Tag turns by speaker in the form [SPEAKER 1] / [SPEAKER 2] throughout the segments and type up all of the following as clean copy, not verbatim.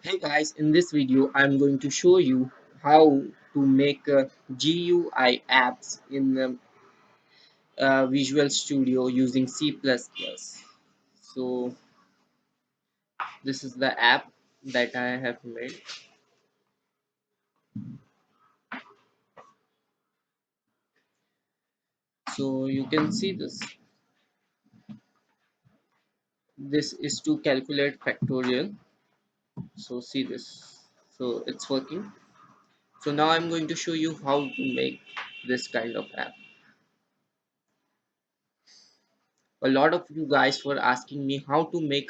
[SPEAKER 1] Hey guys, in this video I'm going to show you how to make GUI apps in Visual Studio using C++. So this is the app that I have made. So you can see this. This is to calculate factorial. So see this. So it's working. So now I'm going to show you how to make this kind of app. A lot of you guys were asking me how to make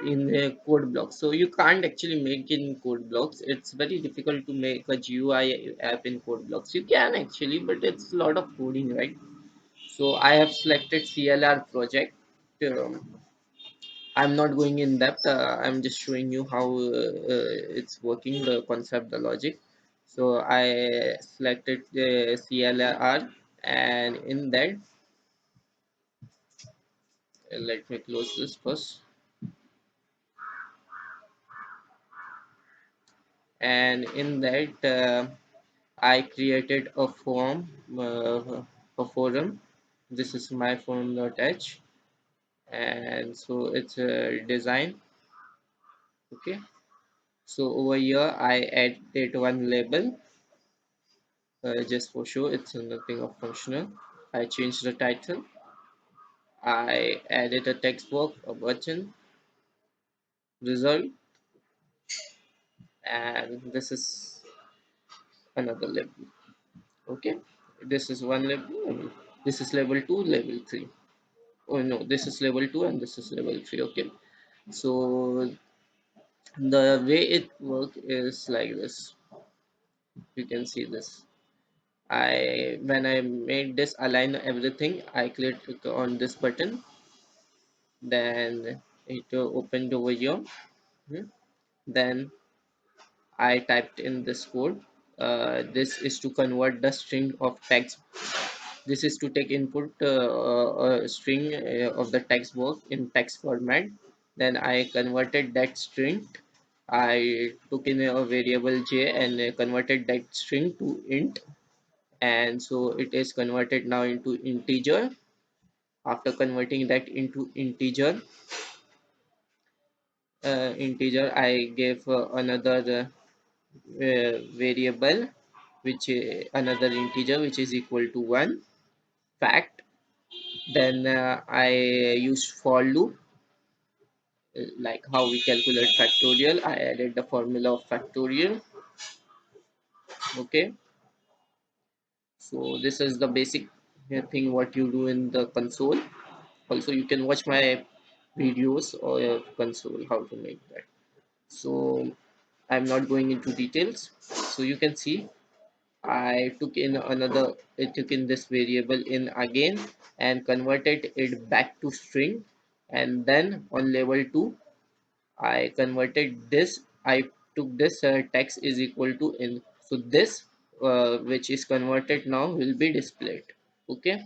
[SPEAKER 1] in a code block. So you can't actually make it in code blocks. It's very difficult to make a GUI app in code blocks. You can actually, but it's a lot of coding, right? So I have selected CLR project. um, I'm not going in depth. I'm just showing you how it's working, the concept, the logic. So I selected the CLR, and in that, let me close this first. And in that I created a form, a forum. This is my form.h, and so it's a design. Okay, so over here I added one label, just for show. It's nothing of functional. I changed the title. I added a text box, a button, result, and this is another label. Okay, this is one label. This is level 2, level 3. Oh no, this is level 2 and this is level 3. Okay, so the way it works is like this. You can see this. I When I made this align everything, I click on this button, then it opened over here. Hmm. Then I typed in this code. This is to convert the string of text. This is to take input a string of the text box in text format. Then I converted that string. I took in a variable j and converted that string to int, and so it is converted now into integer. After converting that into integer, I gave another variable, which another integer which is equal to 1 fact. Then I used for loop, like how we calculate factorial. I added the formula of factorial. Okay, so this is the basic thing what you do in the console. Also you can watch my videos or console how to make that. So I'm not going into details. So you can see I took in another, I took in this variable in again and converted it back to string. And then on level 2 I converted this. I took this text is equal to in. So this which is converted now will be displayed. Okay.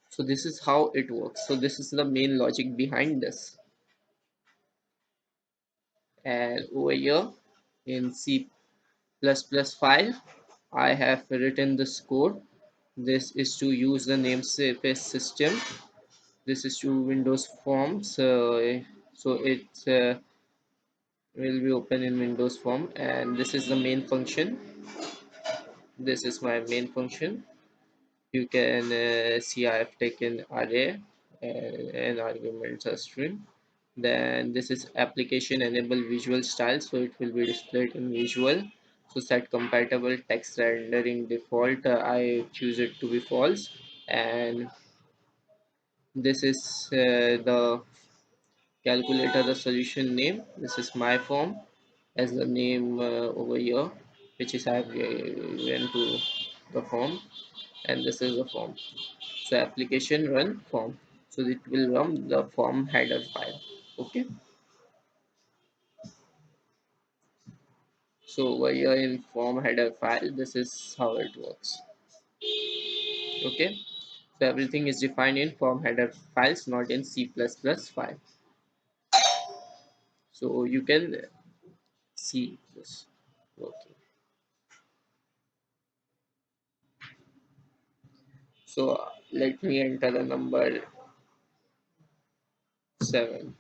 [SPEAKER 1] So this is how it works. So this is the main logic behind this. And over here in C++ file, I have written this code. This is to use the namespace system. This is to Windows Forms. So it will be open in Windows Form, and this is the main function. This is my main function. You can see I have taken array and arguments are string. Then this is application enable visual style, so it will be displayed in visual. So set compatible text rendering default, I choose it to be false. And this is the calculator, the solution name. This is my form as the name over here, which is I have given to the form, and this is the form. So application run form, so it will run the form header file. Okay, so over here in form header file, this is how it works. Okay, so everything is defined in form header files, not in C++ file. So you can C is working. So let me enter the number 7.